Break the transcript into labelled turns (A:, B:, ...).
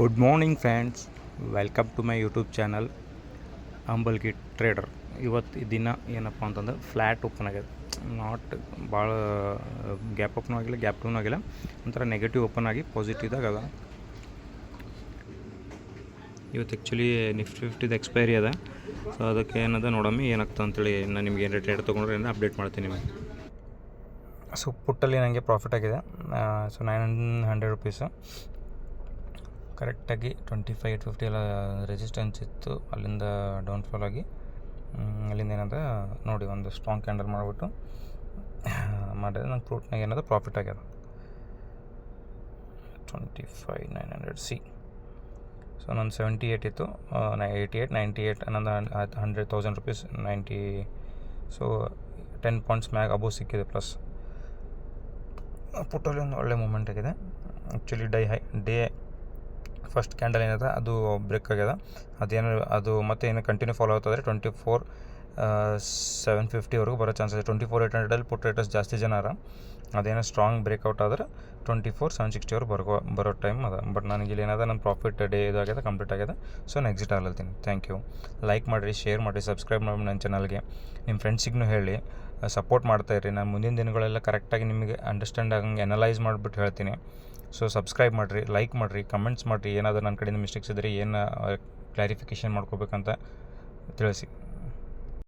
A: Good morning friends, welcome to my YouTube channel Ambalgi trader. ಇವತ್ತು ದಿನ ಏನಪ್ಪ ಅಂತಂದ್ರೆ ಫ್ಲ್ಯಾಟ್ ಓಪನ್ ಆಗ್ಯದ. ನಾಟ್ ಭಾಳ ಗ್ಯಾಪ್ ಓಪನ್ ಆಗಿಲ್ಲ, ಗ್ಯಾಪ್ ಡೌನ್ ಆಗಿಲ್ಲ, ಒಂಥರ ನೆಗೆಟಿವ್ ಓಪನ್ ಆಗಿ ಪಾಸಿಟಿವ್ದಾಗ ಅದ. ಇವತ್ತು ಆ್ಯಕ್ಚುಲಿ ನಿಫ್ಟಿ 50 ಎಕ್ಸ್ಪೈರಿ ಅದ. ಸೊ ಅದಕ್ಕೆ ಏನದ ನೋಡಮ್ಮಿ ಏನಾಗ್ತದೆ ಅಂತೇಳಿ ನಾನು ನಿಮ್ಗೆ ಏನಾರ ಟ್ರೇಡ್ ತೊಗೊಂಡ್ರೆ ಏನೋ ಅಪ್ಡೇಟ್ ಮಾಡ್ತೀನಿ ನಿಮಗೆ. ಸೊ ಪುಟ್ಟಲ್ಲಿ ನನಗೆ ಪ್ರಾಫಿಟ್ ಆಗಿದೆ. ಸೊ 900 ರುಪೀಸು ಕರೆಕ್ಟಾಗಿ 25,850 ಎಲ್ಲ ರೆಸಿಸ್ಟೆನ್ಸ್ ಇತ್ತು, ಅಲ್ಲಿಂದ ಡೌನ್ಫಾಲ್ ಆಗಿ ಅಲ್ಲಿಂದ ಏನಂದ ನೋಡಿ ಒಂದು ಸ್ಟ್ರಾಂಗ್ ಕ್ಯಾಂಡಲ್ ಮಾಡಿಬಿಟ್ಟು ಮಾಡಿದ್ರೆ ನಂಗೆ ಫ್ರೂಟ್ನಾಗ ಏನದ ಪ್ರಾಫಿಟ್ ಆಗ್ಯದ 25,900 ಸಿ. ಸೊ ನನ್ನ 78 ಇತ್ತು, 88, 98 ಅನ್ನೊಂದು 100,000 ರುಪೀಸ್ 90. ಸೊ 10 ಪಾಯಿಂಟ್ಸ್ ಮ್ಯಾಗ್ ಅಬೋವ್ ಸಿಕ್ಕಿದೆ. ಪ್ಲಸ್ ಪುಟ್ಟಲ್ಲಿ ಒಂದು ಒಳ್ಳೆ ಮೂಮೆಂಟ್ ಆಗಿದೆ. ಆ್ಯಕ್ಚುಲಿ ಡೇ ಫಸ್ಟ್ ಕ್ಯಾಂಡಲ್ ಏನದ ಅದು ಬ್ರೇಕ್ ಆಗ್ಯದ. ಅದು ಮತ್ತೆ ಏನು ಕಂಟಿನ್ಯೂ ಫಾಲೋ ಆಗ್ತದೆ 24,750ವರೆಗೂ ಬರೋ ಚಾನ್ಸ್ ಇದೆ. 24,800 ಪುಟ್ ರೇಟರ್ಸ್ ಜಾಸ್ತಿ ಜನ ಅರ. ಅದೇನೋ ಸ್ಟ್ರಾಂಗ್ ಬ್ರೇಕ್ಔಟ್ ಆದ್ರೆ 24,760 ಬರೋ ಟೈಮ್ ಅದ. ಬಟ್ ನನಗೆ ಇಲ್ಲಿ ಏನದ ನನ್ನ ಪ್ರಾಫಿಟ್ ಡೇ ಇದಾಗ್ಯದ, ಕಂಪ್ಲೀಟ್ ಆಗ್ಯದ. ಸೊ ನಾನು ಎಕ್ಸಿಟ್ ಆಗಲ್ತೀನಿ. Thank you. ಲೈಕ್ ಮಾಡಿರಿ, ಶೇರ್ ಮಾಡಿರಿ, ಸಬ್ಸ್ಕ್ರೈಬ್ ಮಾಡಿ ನನ್ನ ಚಾನಲ್ಗೆ. ನಿಮ್ಮ ಫ್ರೆಂಡ್ಸಿಗೂ ಹೇಳಿ, ಸಪೋರ್ಟ್ ಮಾಡ್ತಾಯಿರಿ. ನಾನು ಮುಂದಿನ ದಿನಗಳೆಲ್ಲ ಕರೆಕ್ಟಾಗಿ ನಿಮಗೆ ಅಂಡರ್ಸ್ಟ್ಯಾಂಡ್ ಆಗಂಗೆ ಅನಲೈಸ್ ಮಾಡಿಬಿಟ್ಟು ಹೇಳ್ತೀನಿ. ಸೊ ಸಬ್ಸ್ಕ್ರೈಬ್ ಮಾಡಿರಿ, ಲೈಕ್ ಮಾಡಿರಿ, ಕಮೆಂಟ್ಸ್ ಮಾಡಿರಿ. ಏನಾದರೂ ನನ್ನ ಕಡೆಯಿಂದ ಮಿಸ್ಟೇಕ್ಸ್ ಇದ್ದರೆ ಏನು ಕ್ಲಾರಿಫಿಕೇಷನ್ ಮಾಡ್ಕೋಬೇಕಂತ ತಿಳಿಸಿ.